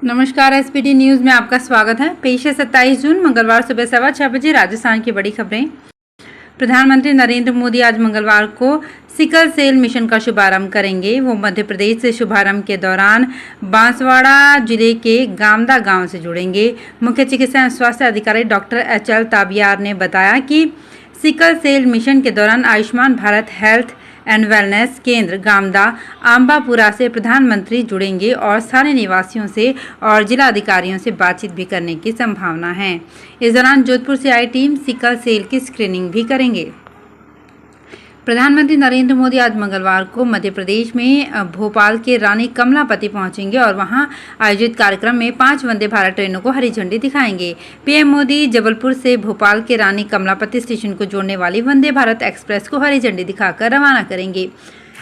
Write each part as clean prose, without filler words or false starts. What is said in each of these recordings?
नमस्कार, SPT news में आपका स्वागत है। पेश है 27 जून मंगलवार सुबह 6:15 राजस्थान की बड़ी खबरें। प्रधानमंत्री नरेंद्र मोदी आज मंगलवार को सिकल सेल मिशन का शुभारंभ करेंगे। वो मध्य प्रदेश से शुभारंभ के दौरान बांसवाड़ा जिले के गामदा गांव से जुड़ेंगे। मुख्य चिकित्सा एवं स्वास्थ्य अधिकारी डॉक्टर HL ताबियार ने बताया कि सिकल सेल मिशन के दौरान Ayushman Bharat health and wellness केंद्र गामदा आम्बापुरा से प्रधानमंत्री जुड़ेंगे और स्थानीय निवासियों से और जिला अधिकारियों से बातचीत भी करने की संभावना है। इस दौरान जोधपुर से आई टीम सिकल सेल की स्क्रीनिंग भी करेंगे। प्रधानमंत्री नरेंद्र मोदी आज मंगलवार को मध्य प्रदेश में भोपाल के रानी कमलापति पहुंचेंगे और वहां आयोजित कार्यक्रम में 5 वंदे भारत ट्रेनों को हरी झंडी दिखाएंगे। पीएम मोदी जबलपुर से भोपाल के रानी कमलापति स्टेशन को जोड़ने वाली वंदे भारत एक्सप्रेस को हरी झंडी दिखाकर रवाना करेंगे।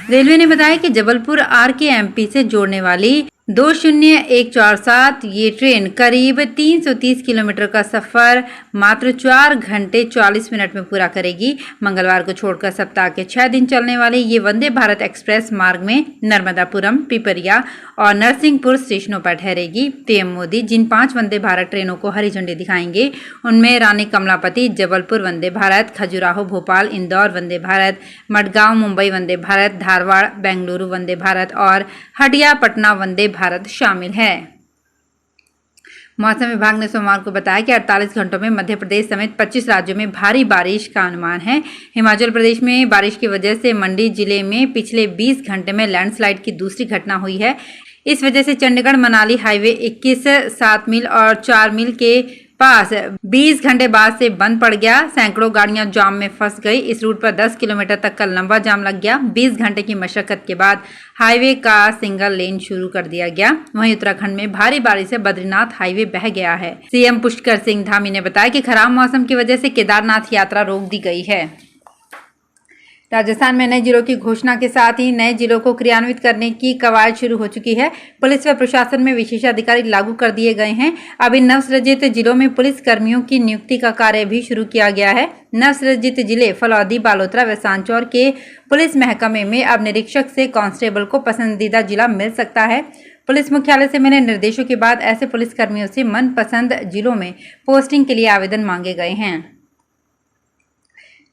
रेलवे ने बताया कि जबलपुर RKMP से जोड़ने वाली 20147 ये ट्रेन करीब 330 किलोमीटर का सफर मात्र 4 घंटे 40 मिनट में पूरा करेगी। मंगलवार को छोड़कर सप्ताह के 6 दिन चलने वाली ये वंदे भारत एक्सप्रेस मार्ग में नर्मदापुरम, पिपरिया और नरसिंहपुर स्टेशनों पर ठहरेगी। पीएम मोदी जिन 5 वंदे भारत ट्रेनों को हरी झंडी दिखाएंगे उनमें रानी कमलापति जबलपुर वंदे भारत, खजुराहो भोपाल इंदौर वंदे भारत, मडगांव मुंबई वंदे भारत, धारवाड़ बेंगलुरु वंदे भारत और हटिया पटना वंदे भारत शामिल है। मौसम विभाग ने सोमवार को बताया कि 48 घंटों में मध्य प्रदेश समेत 25 राज्यों में भारी बारिश का अनुमान है। हिमाचल प्रदेश में बारिश की वजह से मंडी जिले में पिछले 20 घंटे में लैंडस्लाइड की दूसरी घटना हुई है। इस वजह से चंडीगढ़ मनाली हाईवे 21 7 मील और 4 मील के पास 20 घंटे बाद से बंद पड़ गया। सैकड़ों गाड़ियां जाम में फंस गई। इस रूट पर 10 किलोमीटर तक का लंबा जाम लग गया। 20 घंटे की मशक्कत के बाद हाईवे का सिंगल लेन शुरू कर दिया गया। वहीं उत्तराखंड में भारी बारिश से बद्रीनाथ हाईवे बह गया है। सीएम पुष्कर सिंह धामी ने बताया कि खराब मौसम की वजह से केदारनाथ यात्रा रोक दी गई है। राजस्थान में नए जिलों की घोषणा के साथ ही नए जिलों को क्रियान्वित करने की कवायद शुरू हो चुकी है। पुलिस व प्रशासन में विशेषाधिकारी लागू कर दिए गए हैं। अब इन नवसृजित जिलों में पुलिस कर्मियों की नियुक्ति का कार्य भी शुरू किया गया है। नवसृजित जिले फलौदी, बालोतरा व सांचौर के पुलिस महकमे में अब निरीक्षक से कांस्टेबल को पसंदीदा जिला मिल सकता है। पुलिस मुख्यालय से मिले निर्देशों के बाद ऐसे पुलिस कर्मियों से मनपसंद जिलों में पोस्टिंग के लिए आवेदन मांगे गए हैं।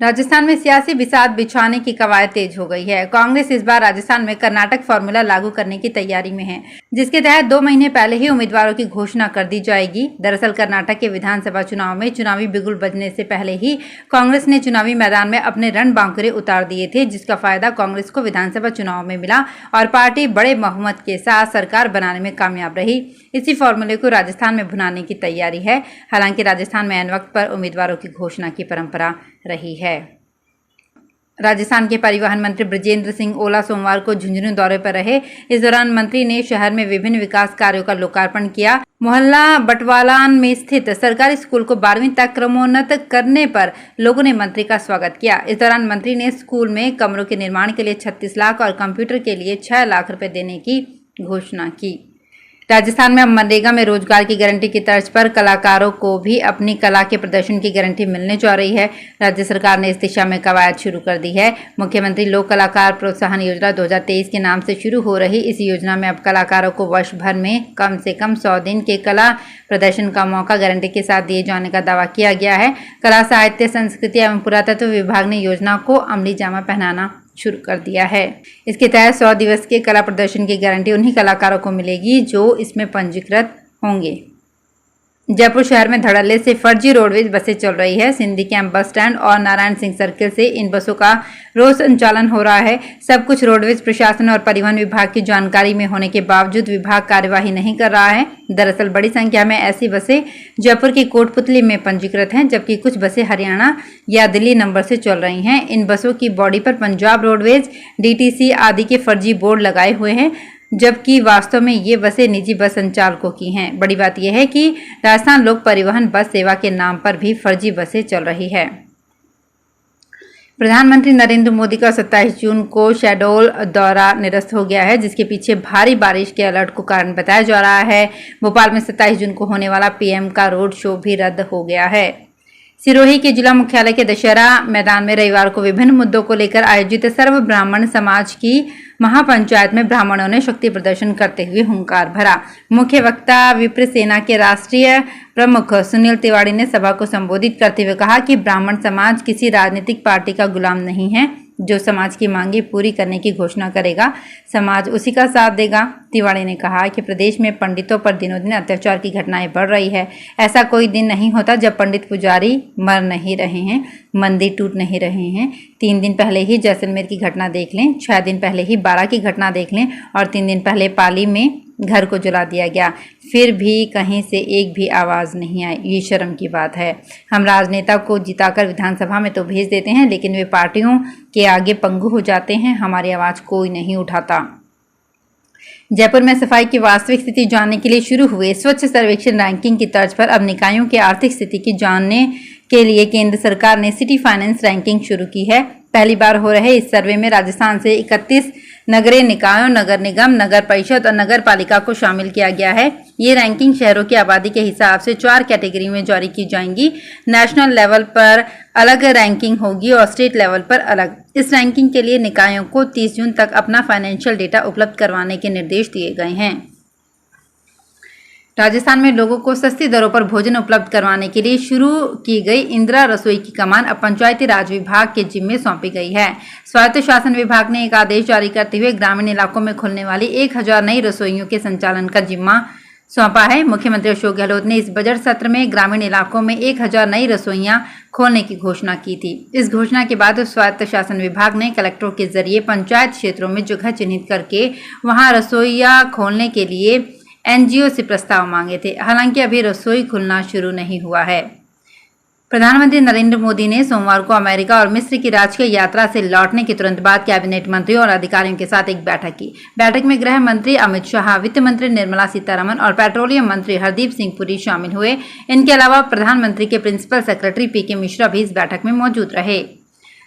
राजस्थान में सियासी बिसात बिछाने की कवायद तेज हो गई है। कांग्रेस इस बार राजस्थान में कर्नाटक फॉर्मूला लागू करने की तैयारी में है, जिसके तहत 2 महीने पहले ही उम्मीदवारों की घोषणा कर दी जाएगी। दरअसल कर्नाटक के विधानसभा चुनाव में चुनावी बिगुल बजने से पहले ही कांग्रेस ने चुनावी मैदान में अपने रण बांकुरे उतार दिए थे, जिसका फायदा कांग्रेस को विधानसभा चुनाव में मिला और पार्टी बड़े बहुमत के साथ सरकार बनाने में कामयाब रही। इसी फॉर्मूले को राजस्थान में भुनाने की तैयारी है। हालांकि राजस्थान में ऐन वक्त पर उम्मीदवारों की घोषणा की परंपरा रही है। राजस्थान के परिवहन मंत्री बृजेंद्र सिंह ओला सोमवार को झुंझुनू दौरे पर रहे। इस दौरान मंत्री ने शहर में विभिन्न विकास कार्यों का लोकार्पण किया। मोहल्ला बटवालान में स्थित सरकारी स्कूल को 12वीं तक क्रमोन्नत करने पर लोगों ने मंत्री का स्वागत किया। इस दौरान मंत्री ने स्कूल में कमरों के निर्माण के लिए 36 लाख और कंप्यूटर के लिए 6 लाख रुपए देने की घोषणा की। राजस्थान में अब मनरेगा में रोजगार की गारंटी की तर्ज पर कलाकारों को भी अपनी कला के प्रदर्शन की गारंटी मिलने जा रही है। राज्य सरकार ने इस दिशा में कवायद शुरू कर दी है। मुख्यमंत्री लोक कलाकार प्रोत्साहन योजना 2023 के नाम से शुरू हो रही इस योजना में अब कलाकारों को वर्ष भर में कम से कम 100 दिन के कला प्रदर्शन का मौका गारंटी के साथ दिए जाने का दावा किया गया है। कला, साहित्य, संस्कृति एवं पुरातत्व विभाग ने योजना को अमली जामा पहनाना शुरू कर दिया है। इसके तहत 100 दिवस के कला प्रदर्शन की गारंटी उन्हीं कलाकारों को मिलेगी जो इसमें पंजीकृत होंगे। जयपुर शहर में धड़ल्ले से फर्जी रोडवेज बसें चल रही है। सिंधी कैंप बस स्टैंड और नारायण सिंह सर्किल से इन बसों का रोज संचालन हो रहा है। सब कुछ रोडवेज प्रशासन और परिवहन विभाग की जानकारी में होने के बावजूद विभाग कार्यवाही नहीं कर रहा है। दरअसल बड़ी संख्या में ऐसी बसें जयपुर की कोटपुतली में पंजीकृत हैं, जबकि कुछ बसें हरियाणा या दिल्ली नंबर से चल रही हैं। इन बसों की बॉडी पर पंजाब रोडवेज, DTC आदि के फर्जी बोर्ड लगाए हुए हैं, जबकि वास्तव में ये बसें निजी बस संचालकों की हैं। बड़ी बात यह है कि राजस्थान लोक परिवहन बस सेवा के नाम पर भी फर्जी बसें चल रही है। प्रधानमंत्री नरेंद्र मोदी का 27 जून को शहडोल दौरा निरस्त हो गया है, जिसके पीछे भारी बारिश के अलर्ट को कारण बताया जा रहा है। भोपाल में 27 जून को होने वाला PM का रोड शो भी रद्द हो गया है। सिरोही के जिला मुख्यालय के दशहरा मैदान में रविवार को विभिन्न मुद्दों को लेकर आयोजित सर्व ब्राह्मण समाज की महापंचायत में ब्राह्मणों ने शक्ति प्रदर्शन करते हुए हुंकार भरा। मुख्य वक्ता विप्र सेना के राष्ट्रीय प्रमुख सुनील तिवारी ने सभा को संबोधित करते हुए कहा कि ब्राह्मण समाज किसी राजनीतिक पार्टी का गुलाम नहीं है। जो समाज की मांगे पूरी करने की घोषणा करेगा, समाज उसी का साथ देगा। तिवारी ने कहा कि प्रदेश में पंडितों पर दिनों दिन अत्याचार की घटनाएं बढ़ रही है। ऐसा कोई दिन नहीं होता जब पंडित पुजारी मर नहीं रहे हैं, मंदिर टूट नहीं रहे हैं। 3 दिन पहले ही जैसलमेर की घटना देख लें, 6 दिन पहले ही बारा की घटना देख लें और 3 दिन पहले पाली में घर को जला दिया गया। फिर भी कहीं से एक भी आवाज़ नहीं आई। ये शर्म की बात है। हम राजनेता को जिताकर विधानसभा में तो भेज देते हैं, लेकिन वे पार्टियों के आगे पंगु हो जाते हैं। हमारी आवाज़ कोई नहीं उठाता। जयपुर में सफाई की वास्तविक स्थिति जानने के लिए शुरू हुए स्वच्छ सर्वेक्षण रैंकिंग की तर्ज पर अब निकायों की आर्थिक स्थिति की जानने के लिए केंद्र सरकार ने सिटी फाइनेंस रैंकिंग शुरू की है। पहली बार हो रहे इस सर्वे में राजस्थान से 31 नगरीय निकायों, नगर निगम, नगर परिषद और नगर पालिका को शामिल किया गया है। ये रैंकिंग शहरों की आबादी के हिसाब से 4 कैटेगरी में जारी की जाएंगी। नेशनल लेवल पर अलग रैंकिंग होगी और स्टेट लेवल पर अलग। इस रैंकिंग के लिए निकायों को 30 जून तक अपना फाइनेंशियल डेटा उपलब्ध करवाने के निर्देश दिए गए हैं। राजस्थान में लोगों को सस्ती दरों पर भोजन उपलब्ध करवाने के लिए शुरू की गई इंदिरा रसोई की कमान अब पंचायती राज विभाग के जिम्मे सौंपी गई है। स्वायत्त शासन विभाग ने एक आदेश जारी करते हुए ग्रामीण इलाकों में खुलने वाली 1000 नई रसोइयों के संचालन का जिम्मा सौंपा है। मुख्यमंत्री अशोक गहलोत ने इस बजट सत्र में ग्रामीण इलाकों में 1000 नई रसोइयां खोलने की घोषणा की थी। इस घोषणा के बाद स्वायत्त शासन विभाग ने कलेक्टरों के जरिए पंचायत क्षेत्रों में जगह चिन्हित करके वहां रसोइयां खोलने के लिए एनजीओ से प्रस्ताव मांगे थे। हालांकि अभी रसोई खुलना शुरू नहीं हुआ है। प्रधानमंत्री नरेंद्र मोदी ने सोमवार को अमेरिका और मिस्र की राजकीय यात्रा से लौटने के तुरंत बाद कैबिनेट मंत्रियों और अधिकारियों के साथ एक बैठक की। बैठक में गृह मंत्री अमित शाह, वित्त मंत्री निर्मला सीतारमण और पेट्रोलियम मंत्री हरदीप सिंह पुरी शामिल हुए। इनके अलावा प्रधानमंत्री के प्रिंसिपल सेक्रेटरी पीके मिश्रा भी इस बैठक में मौजूद रहे।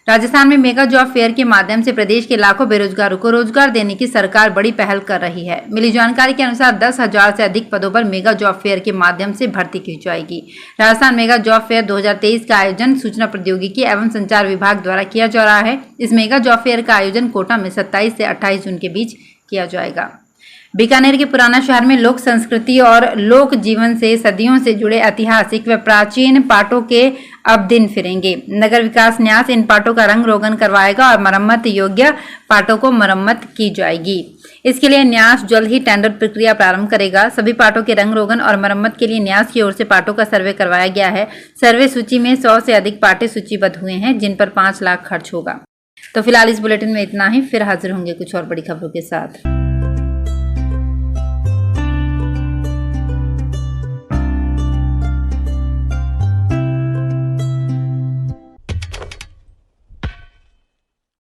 राजस्थान में मेगा जॉब फेयर के माध्यम से प्रदेश के लाखों बेरोजगारों को रोजगार देने की सरकार बड़ी पहल कर रही है। मिली जानकारी के अनुसार 10,000 से अधिक पदों पर मेगा जॉब फेयर के माध्यम से भर्ती की जाएगी। राजस्थान मेगा जॉब फेयर 2023 का आयोजन सूचना प्रौद्योगिकी एवं संचार विभाग द्वारा किया जा रहा है। इस मेगा जॉब फेयर का आयोजन कोटा में 27 से 28 जून के बीच किया जाएगा। बीकानेर के पुराना शहर में लोक संस्कृति और लोक जीवन से सदियों से जुड़े ऐतिहासिक व प्राचीन पाटों के अब दिन फिरेंगे। नगर विकास न्यास इन पाटों का रंग रोगन करवाएगा और मरम्मत योग्य पाटों को मरम्मत की जाएगी। इसके लिए न्यास जल्द ही टेंडर प्रक्रिया प्रारंभ करेगा। सभी पाटों के रंग रोगन और मरम्मत के लिए न्यास की ओर से पाटों का सर्वे करवाया गया है। सर्वे सूची में 100 से अधिक पाटे सूचीबद्ध हुए हैं, जिन पर 5 लाख खर्च होगा। तो फिलहाल इस बुलेटिन में इतना ही। फिर हाजिर होंगे कुछ और बड़ी खबरों के साथ।